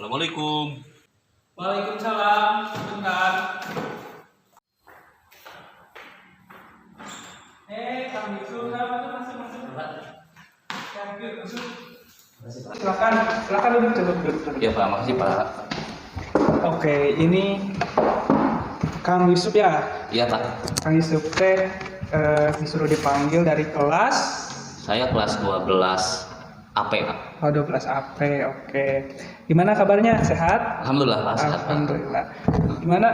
Assalamualaikum. Waalaikumsalam. Sebentar. Kang Yusuf, kenapa tuh masuk? Silakan duduk. Ya Pak, makasih Pak. Oke, ini Kang Yusuf ya. Iya Pak. Kang Yusuf disuruh dipanggil dari kelas. Saya kelas 12 AP Pak. Oh, 12 AP. Oke. Gimana kabarnya? Sehat? Alhamdulillah Pak, sehat Pak. Alhamdulillah. Gimana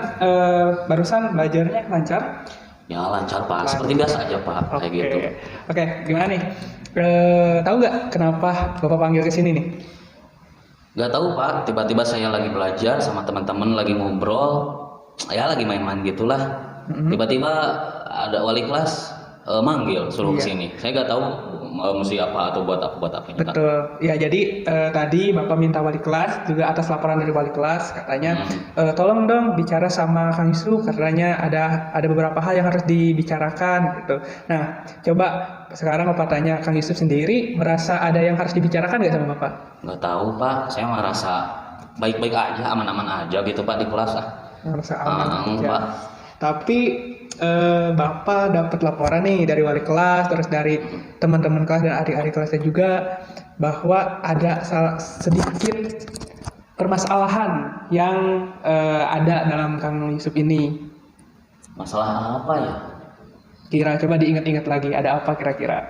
barusan belajarnya lancar? Ya lancar Pak, seperti biasa aja Pak, kayak gitu. Oke, gimana nih? Tahu nggak kenapa Bapak panggil ke sini nih? Gak tahu Pak, tiba-tiba saya lagi belajar sama teman-teman lagi ngobrol, ya lagi main-main gitulah. Tiba-tiba ada wali kelas manggil suruh ke sini. Saya gak tahu mesti apa atau buat apa ini. Betul. Ya, jadi tadi Bapak minta wali kelas juga atas laporan dari wali kelas katanya tolong dong bicara sama Kang Yusuf katanya ada beberapa hal yang harus dibicarakan gitu. Nah, coba sekarang Bapak tanya Kang Yusuf sendiri merasa ada yang harus dibicarakan nggak sama Bapak? Nggak tahu Pak, saya merasa baik-baik aja, aman-aman aja gitu Pak di kelas Merasa aman aja. Pak. Tapi Bapak dapat laporan nih dari wali kelas, terus dari teman-teman kelas dan adik-adik kelasnya juga bahwa ada sedikit permasalahan yang ada dalam Kang Yusuf ini. Masalah apa ya? Coba diingat-ingat lagi, ada apa kira-kira?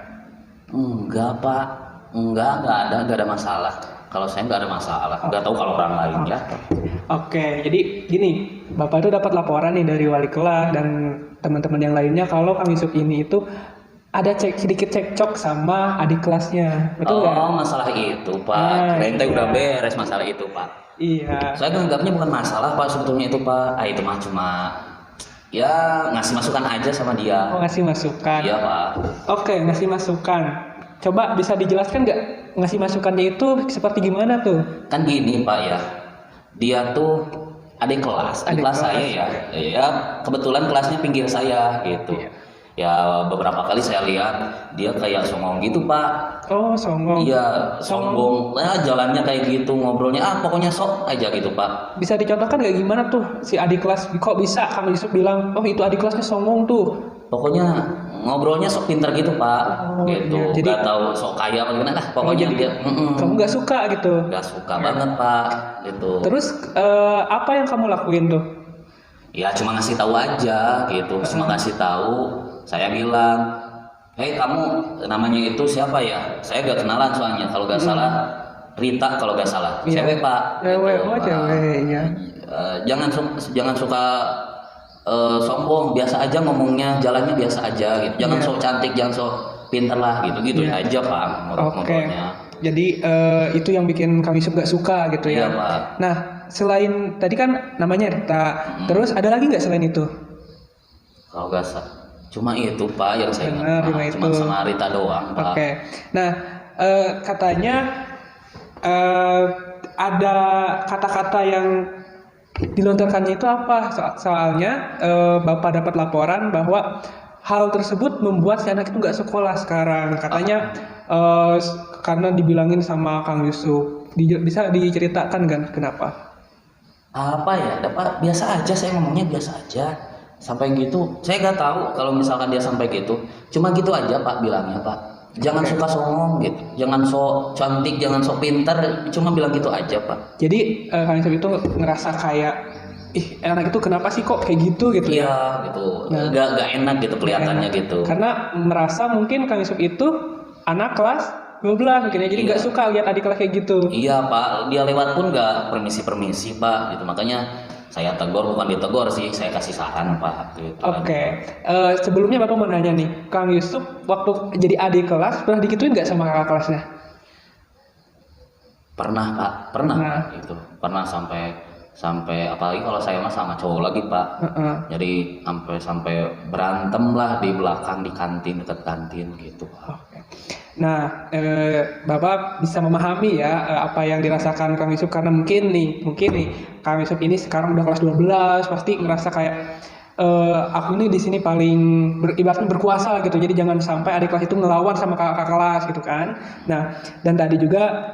Enggak Pak, enggak ada masalah. Kalau saya nggak ada masalah, nggak tahu kalau orang lain ya. Oke, jadi gini, Bapak itu dapat laporan nih dari wali kelas dan teman-teman yang lainnya kalau Kang Yusuf ini itu ada sedikit cekcok sama adik kelasnya, betul nggak? Oh, masalah itu Pak. Kirain teh udah beres masalah itu Pak. Iya. Saya nganggapnya bukan masalah Pak sebetulnya itu Pak. Itu mah cuma ya ngasih masukan aja sama dia. Oh, ngasih masukan. Iya Pak. Oke, ngasih masukan. Coba bisa dijelaskan nggak ngasih masukannya itu seperti gimana tuh? Kan gini Pak ya, dia tuh adik kelas saya ya. Ya kebetulan kelasnya pinggir saya gitu. Iya. Ya beberapa kali saya lihat dia kayak songong gitu Pak. Oh, songong. Iya, sombong. Nah, jalannya kayak gitu, ngobrolnya pokoknya sok aja gitu Pak. Bisa dicontohkan nggak gimana tuh si adik kelas? Kok bisa Kang Yusuf bilang, oh itu adik kelasnya songong tuh? Pokoknya ngobrolnya sok pinter gitu Pak. Oh, Gitu. iya. Jadi gak tahu sok kaya apa gimana. Pokoknya jadi dia kamu nggak suka gitu? gak suka banget Pak. Gitu. Terus apa yang kamu lakuin tuh? Ya cuma ngasih tahu aja gitu. Cuma ngasih tahu. Saya bilang, hei kamu namanya itu siapa ya? Saya gak kenalan soalnya. Kalau gak salah Rita kalau gak salah. Iya. Cewek Pak. Cewek, Gitu. oh cewek, ya. Jangan suka sombong, biasa aja ngomongnya, jalannya biasa aja gitu. Jangan sok cantik, jangan sok pinter lah gitu aja Pak. Ngobrolnya. Jadi itu yang bikin Kang Yusuf gak suka gitu ya. Iya Pak. Nah, selain tadi kan namanya Rita, terus ada lagi nggak selain itu? Kalau gak salah, cuma itu Pak yang saya Benar, ingat. Cuma sama Rita doang Pak. Oke. Nah, katanya ada kata-kata yang dilontarkannya itu apa? Soalnya Bapak dapat laporan bahwa hal tersebut membuat si anak itu nggak sekolah sekarang. Katanya karena dibilangin sama Kang Yusuf. Bisa diceritakan kan kenapa? Apa ya? Dapat biasa aja, saya ngomongnya biasa aja. Sampai gitu, saya nggak tahu kalau misalkan dia sampai gitu. Cuma gitu aja Pak bilangnya Pak. Jangan suka songong gitu. Jangan sok cantik, jangan sok pintar. Cuma bilang gitu aja Pak. Jadi Kang Yusuf itu ngerasa kayak anak itu kenapa sih kok kayak gitu gitu ya? Iya gitu. Gak enak gitu kelihatannya gitu. Karena merasa mungkin Kang Yusuf itu anak kelas 12 mungkin ya. Jadi nggak suka lihat adik kelas kayak gitu. Iya Pak. Dia lewat pun nggak permisi Pak. Gitu. Makanya saya tegur, bukan ditegur sih, saya kasih saran Pak. Gitu. Oke. Sebelumnya Bapak mau nanya nih, Kang Yusuf waktu jadi adik kelas pernah digituin nggak sama kakak kelasnya? Pernah Pak, pernah. Gitu. Pernah sampai apalagi kalau saya mah sama cowok lagi Pak. Jadi sampai berantem lah di belakang di kantin, dekat kantin gitu Pak. Oke. Nah, Bapak bisa memahami ya apa yang dirasakan Kang Yusuf karena mungkin nih Kang Yusuf ini sekarang udah kelas 12 pasti ngerasa kayak aku ini di sini paling ibaratnya berkuasa gitu. Jadi jangan sampai adik kelas itu ngelawan sama kakak kelas gitu kan. Nah, dan tadi juga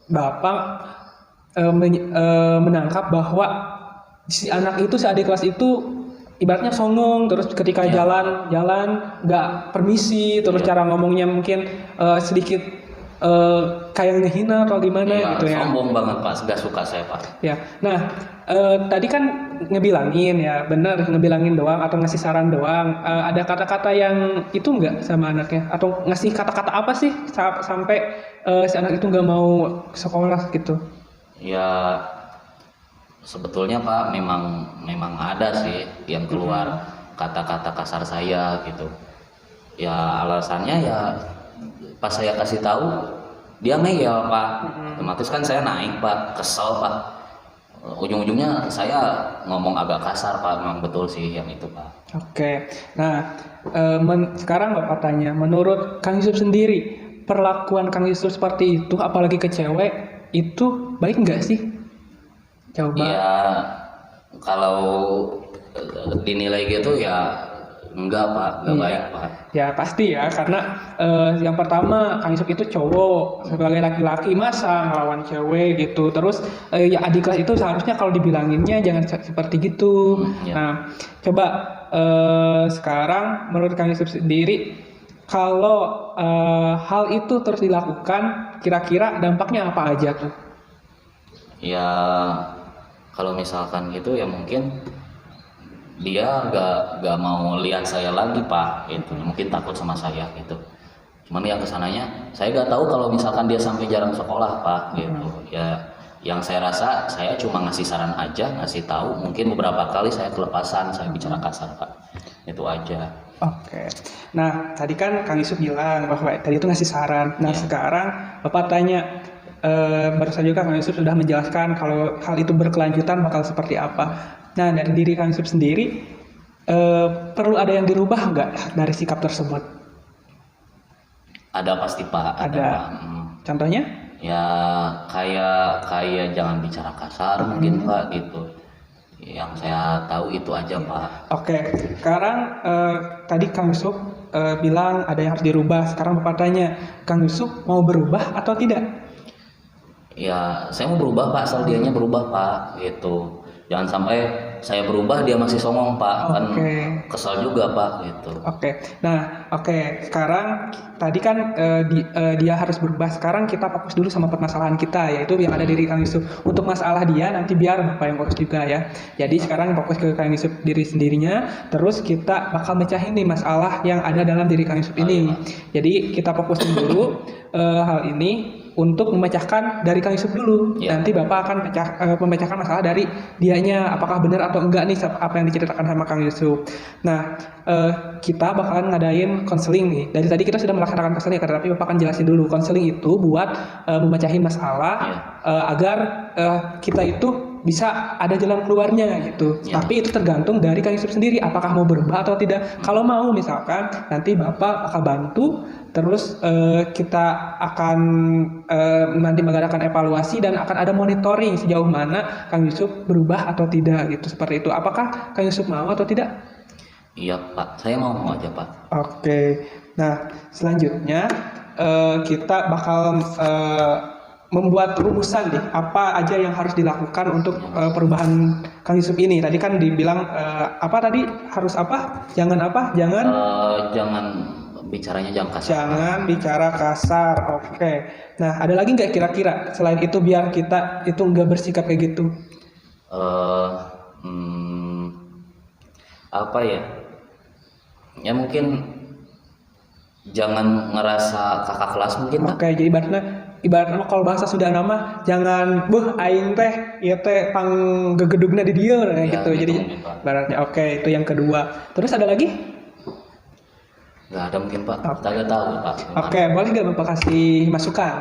Bapak menangkap bahwa si adik kelas itu ibaratnya songong, terus ketika Iya. jalan nggak permisi, terus Iya. cara ngomongnya mungkin sedikit kayak ngehina atau gimana Iya, gitu ya. sombong banget Pak, nggak suka saya Pak. Ya, nah tadi kan ngebilangin ya, benar ngebilangin doang atau ngasih saran doang. Ada kata-kata yang itu nggak sama anaknya? Atau ngasih kata-kata apa sih sampai si anak itu nggak mau sekolah gitu? Ya sebetulnya Pak memang ada sih yang keluar kata-kata kasar saya gitu. Ya alasannya ya pas saya kasih tahu dia ngeyel Pak. Otomatis kan saya naik Pak, kesel Pak. Ujung-ujungnya saya ngomong agak kasar Pak, memang betul sih yang itu Pak. Oke, nah sekarang Bapak tanya, menurut Kang Yusuf sendiri, perlakuan Kang Yusuf seperti itu, apalagi ke cewek, itu baik nggak sih? Coba. Ya kalau dinilai gitu ya enggak Pak, enggak Iya. baik Pak. Ya pasti ya, karena yang pertama Kang Yusuf itu cowok, sebagai laki-laki masa ngelawan cewek gitu. Terus ya adik kelas itu seharusnya kalau dibilanginnya jangan seperti gitu. Iya. Nah, coba sekarang menurut Kang Yusuf sendiri, kalau hal itu terus dilakukan, kira-kira dampaknya apa aja tuh? Ya kalau misalkan gitu ya mungkin dia gak mau lihat saya lagi Pak gitu, mungkin takut sama saya gitu. Cuman yang kesananya saya gak tahu kalau misalkan dia sampai jarang sekolah Pak gitu. Ya yang saya rasa saya cuma ngasih saran aja, ngasih tahu, mungkin beberapa kali saya kelepasan saya bicara kasar Pak, itu aja. Oke. Nah, tadi kan Kang Yusuf bilang bahwa tadi itu ngasih saran. Nah, Iya. sekarang Bapak tanya, barusan juga Kang Yusuf sudah menjelaskan kalau hal itu berkelanjutan bakal seperti apa. Nah, dari diri Kang Yusuf sendiri, perlu ada yang dirubah nggak dari sikap tersebut? Ada pasti Pak, ada Ada. Pak. Contohnya? Ya kayak jangan bicara kasar mungkin Pak gitu. Yang saya tahu itu aja Pak. Oke. Sekarang tadi Kang Yusuf bilang ada yang harus dirubah. Sekarang Bapak tanya, Kang Yusuf mau berubah atau tidak? Ya saya mau berubah Pak, asal dianya berubah Pak gitu. Jangan sampai saya berubah dia masih songong Pak, kan Oke. kesal juga Pak gitu. Oke, nah oke. Sekarang tadi kan dia harus berubah. Sekarang kita fokus dulu sama permasalahan kita, yaitu yang ada diri Kang Yusuf. Untuk masalah dia nanti biar Bapak yang fokus juga ya. Jadi sekarang fokus ke Kang Yusuf diri sendirinya. Terus kita bakal mecahin nih masalah yang ada dalam diri Kang Yusuf ini. Jadi kita fokusin dulu hal ini untuk memecahkan dari Kang Yusuf dulu. Ya. Nanti Bapak akan memecahkan masalah dari dianya, apakah benar atau enggak nih apa yang diceritakan sama Kang Yusuf. Nah, kita bakalan ngadain konseling nih. Dari tadi kita sudah melaksanakan konseling, tapi Bapak akan jelasin dulu. Konseling itu buat memecahin masalah agar kita itu bisa ada jalan keluarnya gitu. Ya. Tapi itu tergantung dari Kang Yusuf sendiri, apakah mau berubah atau tidak. Kalau mau misalkan nanti Bapak akan bantu, terus kita akan nanti mengadakan evaluasi dan akan ada monitoring sejauh mana Kang Yusuf berubah atau tidak gitu, seperti itu. Apakah Kang Yusuf mau atau tidak? Iya Pak, saya mau aja Pak. Oke. Nah, selanjutnya kita bakal membuat rumusan nih, apa aja yang harus dilakukan untuk perubahan Kang Yusuf ini. Tadi kan dibilang apa tadi harus apa? Jangan apa? Jangan Jangan bicaranya jangan kasar. jangan bicara kasar. Oke. Nah, ada lagi nggak kira-kira selain itu biar kita itu nggak bersikap kayak gitu? Apa ya? Ya mungkin jangan ngerasa kakak kelas mungkin Pak. Oke, jadi ibaratnya kalau bahasa sudah nama jangan aing teh ieu teh panggegedugna di dieu kayak Ya, gitu. gitu Jadi mungkin, Pak. ibaratnya oke, itu yang kedua. Terus ada lagi? Nggak ada mungkin Pak. Kita nggak tahu Pak. Gimana? Oke, boleh nggak Bapak kasih masukan?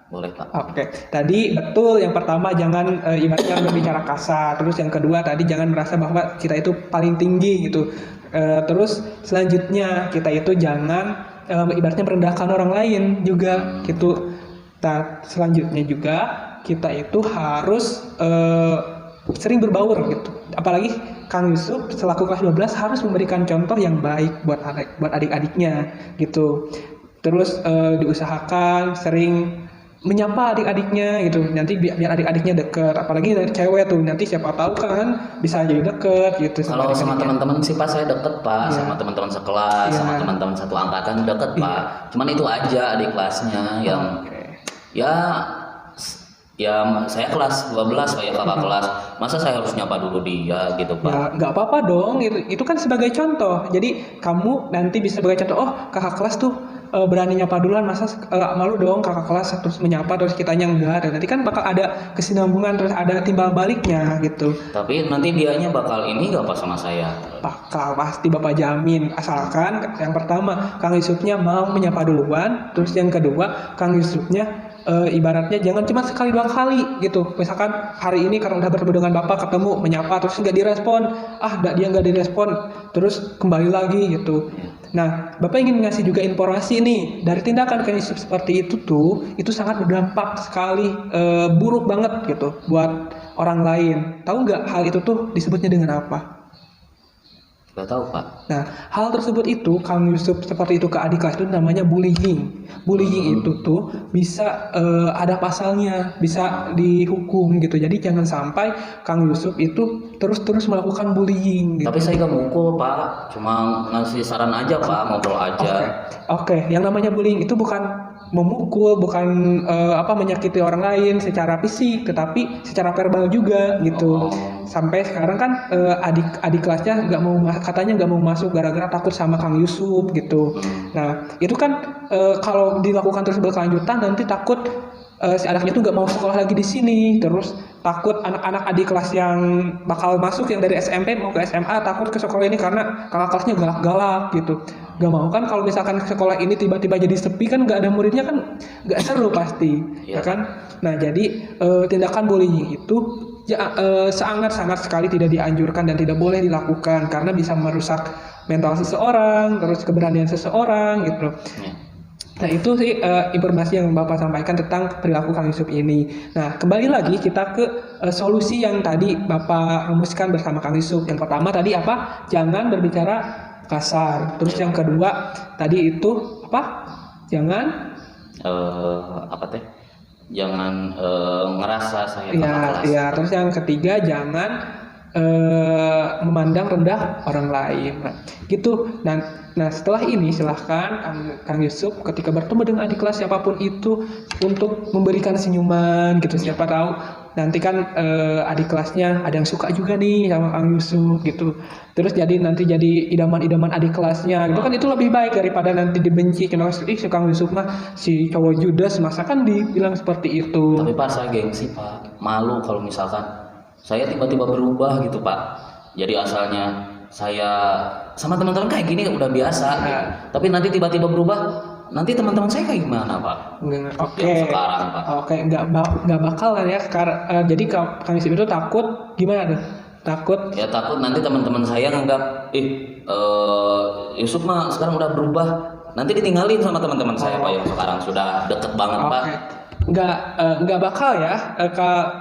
Boleh Pak. Oke, tadi betul yang pertama jangan ibaratnya berbicara kasar. Terus yang kedua tadi jangan merasa bahwa kita itu paling tinggi gitu. Terus selanjutnya kita itu jangan ibaratnya merendahkan orang lain juga gitu. Nah, selanjutnya juga kita itu harus sering berbaur gitu. Apalagi Kang Yusuf selaku kelas 12 harus memberikan contoh yang baik buat adik-adiknya gitu. Terus diusahakan sering menyapa adik-adiknya gitu, nanti biar adik-adiknya deket, apalagi dari cewek tuh, nanti siapa tahu kan bisa jadi deket gitu Kalau sama adik-adiknya. teman-teman sih Pak saya deket Pak, Iya. sama teman-teman sekelas, Iya. sama teman-teman satu angkatan deket Pak. Cuman itu aja adik kelasnya yang Oke. ya saya kelas 12 Pak ya, kakak kelas. Masa saya harus nyapa dulu dia gitu Pak. Ya nggak apa-apa dong, itu kan sebagai contoh. Jadi kamu nanti bisa sebagai contoh, oh kakak kelas tuh berani nyapa duluan, masa malu dong kakak kelas terus menyapa terus kitanya enggak. Dan nanti kan bakal ada kesinambungan, terus ada timbal baliknya gitu. Tapi nanti dianya bakal ini gak Pak sama saya? Bakal, pasti Bapak jamin, asalkan yang pertama Kang Yusufnya mau menyapa duluan, terus yang kedua Kang Yusufnya ibaratnya jangan cuma sekali dua kali gitu. Misalkan hari ini karena udah bertemu dengan Bapak, ketemu menyapa terus nggak direspon, dia nggak direspon, terus kembali lagi gitu. Nah, Bapak ingin ngasih juga informasi nih, dari tindakan Kang Yusuf seperti itu sangat berdampak sekali, buruk banget gitu buat orang lain. Tahu nggak hal itu tuh disebutnya dengan apa? Gak tahu Pak. Nah, hal tersebut itu Kang Yusuf seperti itu ke adik kelas itu namanya bullying. Bullying itu tuh bisa ada pasalnya, bisa dihukum gitu. Jadi jangan sampai Kang Yusuf itu terus-terus melakukan bullying gitu. Tapi saya gak mukul Pak, cuma ngasih saran aja Pak, ngobrol aja. Oke. Yang namanya bullying itu bukan memukul, bukan menyakiti orang lain secara fisik, tetapi secara verbal juga gitu. Sampai sekarang kan adik kelasnya katanya nggak mau masuk gara-gara takut sama Kang Yusuf gitu. Nah itu kan kalau dilakukan terus berkelanjutan nanti takut si anaknya tuh nggak mau sekolah lagi di sini, terus takut anak-anak adik kelas yang bakal masuk yang dari SMP mau ke SMA takut ke sekolah ini karena kakak kelasnya galak-galak gitu. Gak mau kan kalau misalkan sekolah ini tiba-tiba jadi sepi kan nggak ada muridnya kan nggak seru pasti, ya kan? Nah jadi tindakan bullying itu sangat-sangat sekali tidak dianjurkan dan tidak boleh dilakukan karena bisa merusak mental seseorang, terus keberanian seseorang gitu. Nah itu sih informasi yang Bapak sampaikan tentang perilaku Kang Yusuf ini. Nah kembali lagi kita ke solusi yang tadi Bapak rumuskan bersama Kang Yusuf. Yang pertama tadi apa? Jangan berbicara kasar. Terus yang kedua tadi itu apa? Jangan jangan ngerasa saya kakak kelas. Iya. Terus yang ketiga jangan memandang rendah orang lain. Nah, gitu. Nah setelah ini silahkan Kang Yusuf ketika bertemu dengan adik kelas siapapun itu untuk memberikan senyuman gitu. Siapa tahu nanti kan adik kelasnya ada yang suka juga nih sama Kang Yusuf gitu. Terus nanti jadi idaman-idaman adik kelasnya gitu kan, itu lebih baik daripada nanti dibenci karena si Kang Yusuf mah si cowok judes, masa kan dibilang seperti itu. Tapi Pak saya gengsi Pak, malu kalau misalkan saya tiba-tiba berubah gitu Pak. Jadi asalnya saya sama teman-teman kayak gini udah biasa gitu. Tapi nanti tiba-tiba berubah, nanti teman-teman saya kayak gimana Pak? Oke. Sekarang Pak. Oke, nggak bakal kan ya. Jadi Kang Yusuf itu takut gimana tuh? Takut nanti teman-teman saya nganggap Yusuf mah sekarang udah berubah, nanti ditinggalin sama teman-teman saya Pak yang sekarang sudah deket banget Pak. Nggak bakal ya,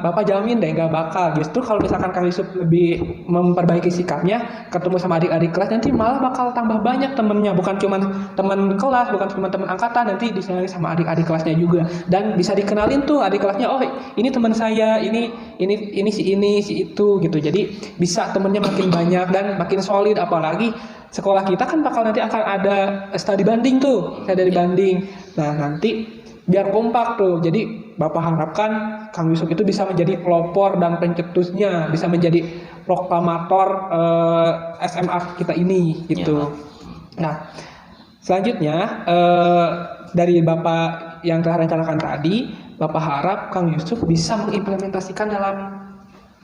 Bapak jamin deh nggak bakal. Justru kalau misalkan Kang Yusuf lebih memperbaiki sikapnya, ketemu sama adik-adik kelas nanti malah bakal tambah banyak temennya, bukan cuma teman kelas, bukan cuma teman angkatan, nanti dikenalin sama adik-adik kelasnya juga dan bisa dikenalin tuh adik kelasnya, oh ini teman saya, ini si itu gitu. Jadi bisa temennya makin banyak dan makin solid, apalagi sekolah kita kan bakal nanti akan ada studi banding tuh, studi banding. Nah nanti biar kompak tuh. Jadi Bapak harapkan Kang Yusuf itu bisa menjadi pelopor dan pencetusnya, bisa menjadi proklamator SMA kita ini gitu. Nah selanjutnya dari Bapak yang telah rencanakan tadi, Bapak harap Kang Yusuf bisa mengimplementasikan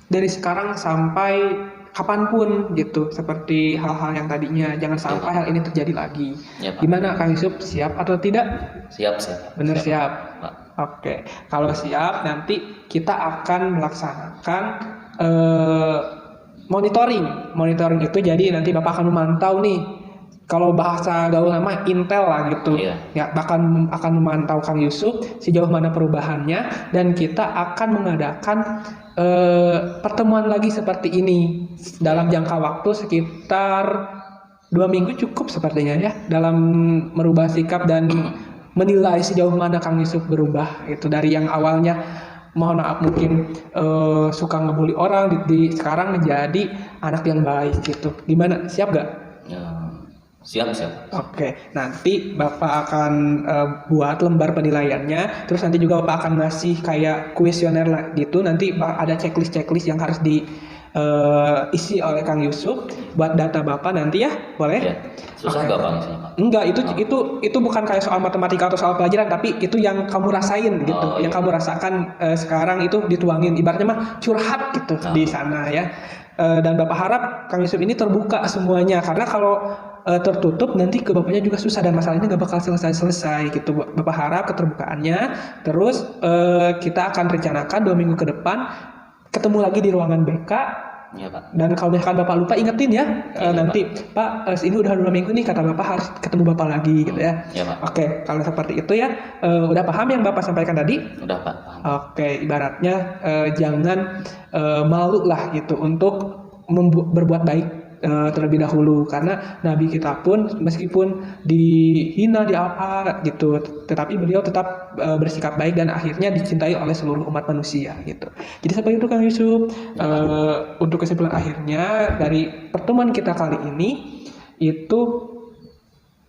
dari sekarang sampai kapanpun gitu, seperti hal-hal yang tadinya, jangan sampai hal ini terjadi lagi. Gimana Kang Yusuf, siap atau tidak? Siap. Benar siap. Oke, kalau siap nanti kita akan melaksanakan monitoring itu. Jadi nanti Bapak akan memantau nih, kalau bahasa gaul nama intel lah gitu. Ya, akan memantau Kang Yusuf sejauh mana perubahannya, dan kita akan mengadakan pertemuan lagi seperti ini dalam jangka waktu sekitar 2 minggu cukup sepertinya ya, dalam merubah sikap dan menilai sejauh mana Kang Yusuf berubah itu dari yang awalnya mohon maaf mungkin suka ngebully orang sekarang menjadi anak yang baik gitu. Gimana? Siap gak? Ya, siap. Oke, nanti Bapak akan buat lembar penilaiannya, terus nanti juga Bapak akan ngasih kayak kuesioner lah gitu. Nanti ada checklist yang harus diisi oleh Kang Yusuf buat data Bapak nanti ya, boleh? Ya. Susah nggak Bang isinya, Pak? Enggak, itu bukan kayak soal matematika atau soal pelajaran, tapi itu yang kamu rasain gitu, yang kamu rasakan sekarang itu dituangin, ibaratnya mah curhat gitu di sana ya. Dan Bapak harap Kang Yusuf ini terbuka semuanya, karena kalau tertutup nanti ke Bapaknya juga susah dan masalah ini nggak bakal selesai gitu. Bapak harap keterbukaannya, terus kita akan rencanakan 2 minggu ke depan ketemu lagi di ruangan BK. Iya Pak. Dan kalau misalkan Bapak lupa ingetin ya, nanti Pak ini udah 2 minggu nih kata Bapak harus ketemu Bapak lagi gitu ya. Iya Pak. Oke, kalau seperti itu ya, udah paham yang Bapak sampaikan tadi? Udah Pak. Paham. Oke, ibaratnya jangan malu lah gitu untuk berbuat baik terlebih dahulu, karena Nabi kita pun meskipun dihina di apa gitu, tetapi beliau tetap bersikap baik dan akhirnya dicintai oleh seluruh umat manusia gitu. Jadi seperti itu Kang Yusuf. Untuk kesimpulan akhirnya dari pertemuan kita kali ini itu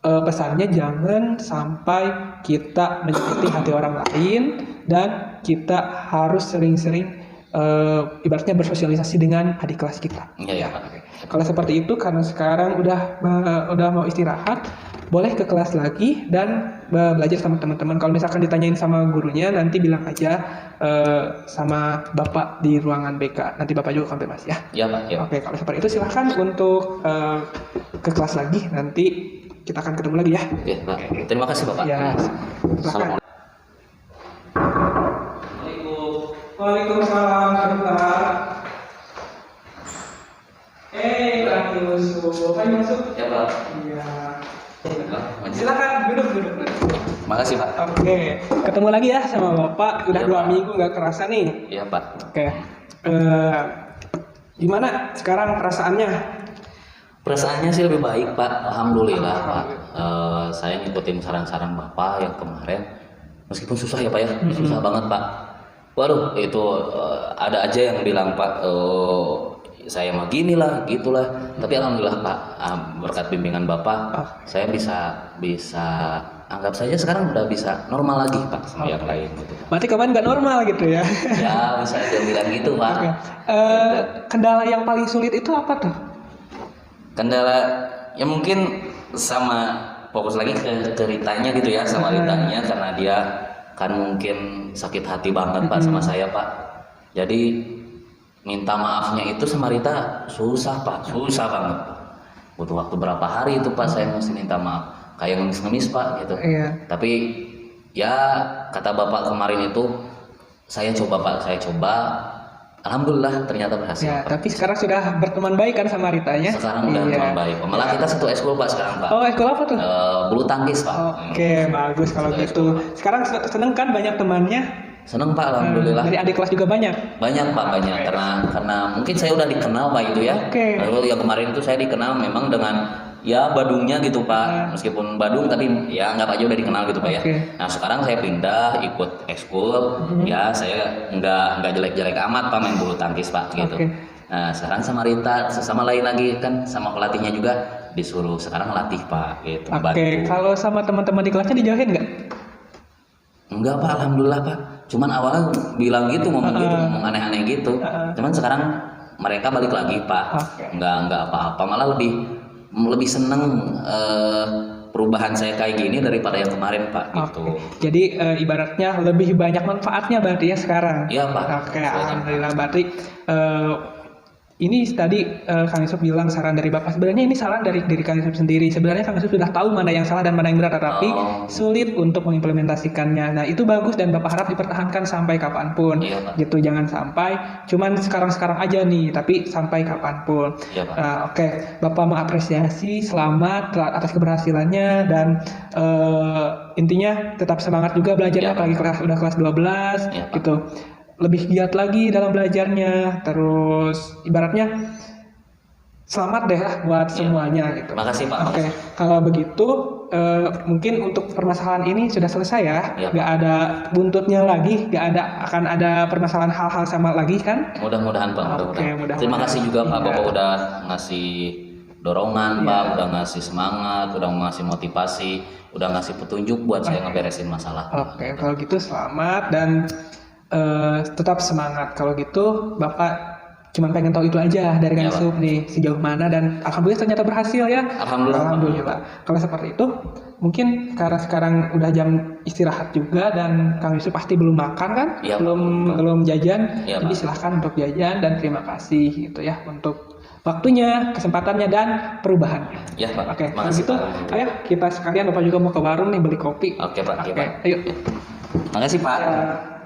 pesannya jangan sampai kita menyakiti hati orang lain, dan kita harus sering-sering ibaratnya bersosialisasi dengan adik kelas kita. Iya Pak. Kalau seperti itu, karena sekarang udah mau istirahat, boleh ke kelas lagi dan belajar sama teman-teman. Kalau misalkan ditanyain sama gurunya, nanti bilang aja sama Bapak di ruangan BK. Nanti Bapak juga konfirmasi ya. Iya Pak. Ya. Oke, kalau seperti itu silahkan untuk ke kelas lagi. Nanti kita akan ketemu lagi ya. Oke Pak. Terima kasih Bapak. Ya, silahkan. Waalaikumsalam warahmatullahi. Kang Yusuf, ayo masuk. Ya Pak. Iya. Maju. Silakan duduk. Makasih Pak. Oke, ketemu lagi ya sama Bapak. Udah Iya, 2 Pak. minggu nggak kerasa nih. Iya Pak. Oke. Gimana sekarang perasaannya? Perasaannya sih lebih baik Pak. Alhamdulillah Pak. Saya ngikutin saran-saran Bapak yang kemarin. Meskipun susah ya Pak ya, susah banget Pak. Waduh, itu ada aja yang bilang Pak, saya mah gini lah, gitulah. Tapi alhamdulillah Pak, berkat bimbingan Bapak, saya bisa anggap saja sekarang udah bisa normal lagi Pak sama yang lain. Gitu. Berarti kemarin nggak normal gitu ya? Ya bisa dia bilang gitu Pak. Oke. Kendala yang paling sulit itu apa tuh? Kendala ya mungkin sama fokus lagi ke Ritanya gitu ya, sama Ritanya, karena dia kan mungkin sakit hati banget Pak sama saya Pak. Jadi minta maafnya itu sama Rita susah Pak, susah banget. Butuh waktu berapa hari itu Pak saya mesti minta maaf, kayak ngemis-ngemis Pak gitu. Iya. Tapi ya kata Bapak kemarin itu saya coba Pak, alhamdulillah ternyata berhasil Ya, Pak. tapi sekarang sudah berteman baik kan sama Ritanya? Sekarang udah teman baik. Malah kita satu ekskul Pak sekarang Pak. Oh, ekskul apa tuh? Bulu tangkis Pak. Oke, bagus kalau Satu gitu. Sekarang seneng kan banyak temannya? Seneng Pak, alhamdulillah. Dari adik kelas juga banyak? Banyak Pak, banyak. Karena mungkin saya udah dikenal Pak itu ya. Oke. Lalu yang kemarin itu saya dikenal memang dengan ya badungnya gitu Pak. Meskipun badung tapi ya nggak aja udah dikenal gitu Pak ya. Oke. Nah sekarang saya pindah ikut ekskul. Ya saya nggak jelek-jelek amat Pak main bulu tangkis Pak gitu. Oke. Nah sekarang sama Rita, sama lain lagi kan sama pelatihnya juga disuruh sekarang latih Pak gitu. Oke, bantu. kalau sama teman-teman di kelasnya dijauhin nggak? Enggak Pak, alhamdulillah Pak. Cuman awalnya bilang gitu, ngomong aneh-aneh gitu. Cuman sekarang mereka balik lagi Pak. Oke. Enggak apa-apa, malah lebih seneng perubahan saya kayak gini daripada yang kemarin Pak gitu. Oke. Jadi ibaratnya lebih banyak manfaatnya berarti ya sekarang? Iya Pak. Oke, alhamdulillah. Berarti ini tadi Kang Yusuf bilang saran dari Bapak. Sebenarnya ini saran dari diri Kang Yusuf sendiri. Sebenarnya Kang Yusuf sudah tahu mana yang salah dan mana yang benar, tetapi sulit untuk mengimplementasikannya. Nah, itu bagus dan Bapak harap dipertahankan sampai kapanpun. Iya, Pak. Gitu, jangan sampai cuman sekarang-sekarang aja nih, tapi sampai kapanpun. Iya, Pak. Oke, Bapak mengapresiasi, selamat atas keberhasilannya, dan intinya tetap semangat juga belajarnya, Iya, Pak. apalagi udah kelas 12 Iya, Pak. gitu. Lebih giat lagi dalam belajarnya, terus ibaratnya selamat deh lah buat semuanya gitu. Makasih Pak. Oke, kalau begitu mungkin untuk permasalahan ini sudah selesai ya, Iya, nggak ada buntutnya lagi, akan ada permasalahan hal-hal sama lagi kan? Mudah-mudahan Pak, Oke, mudah-mudahan. mudah-mudahan. Terima kasih juga Pak, Iya. Bapak udah ngasih dorongan Iya. Pak, udah ngasih semangat, udah ngasih motivasi, udah ngasih petunjuk buat saya ngeberesin masalah. Oke, kalau gitu selamat dan tetap semangat. Kalau gitu Bapak cuman pengen tahu itu aja dari Kang Iya, Pak. Yusuf nih sejauh mana dan alhamdulillah ternyata berhasil ya. Alhamdulillah, Pak. Alhamdulillah. Kalau seperti itu mungkin karena sekarang udah jam istirahat juga dan Kang Yusuf pasti belum makan kan? Iya, Pak. belum jajan. Iya, Jadi Pak. silahkan untuk jajan dan terima kasih gitu ya untuk waktunya, kesempatannya dan perubahannya. Ya Pak. Oke, kalau Makasih, gitu Pak. ayo kita sekalian Bapak juga mau ke warung nih beli kopi. Oke Pak, Oke, Pak. ayo. Makasih Pak. Ya.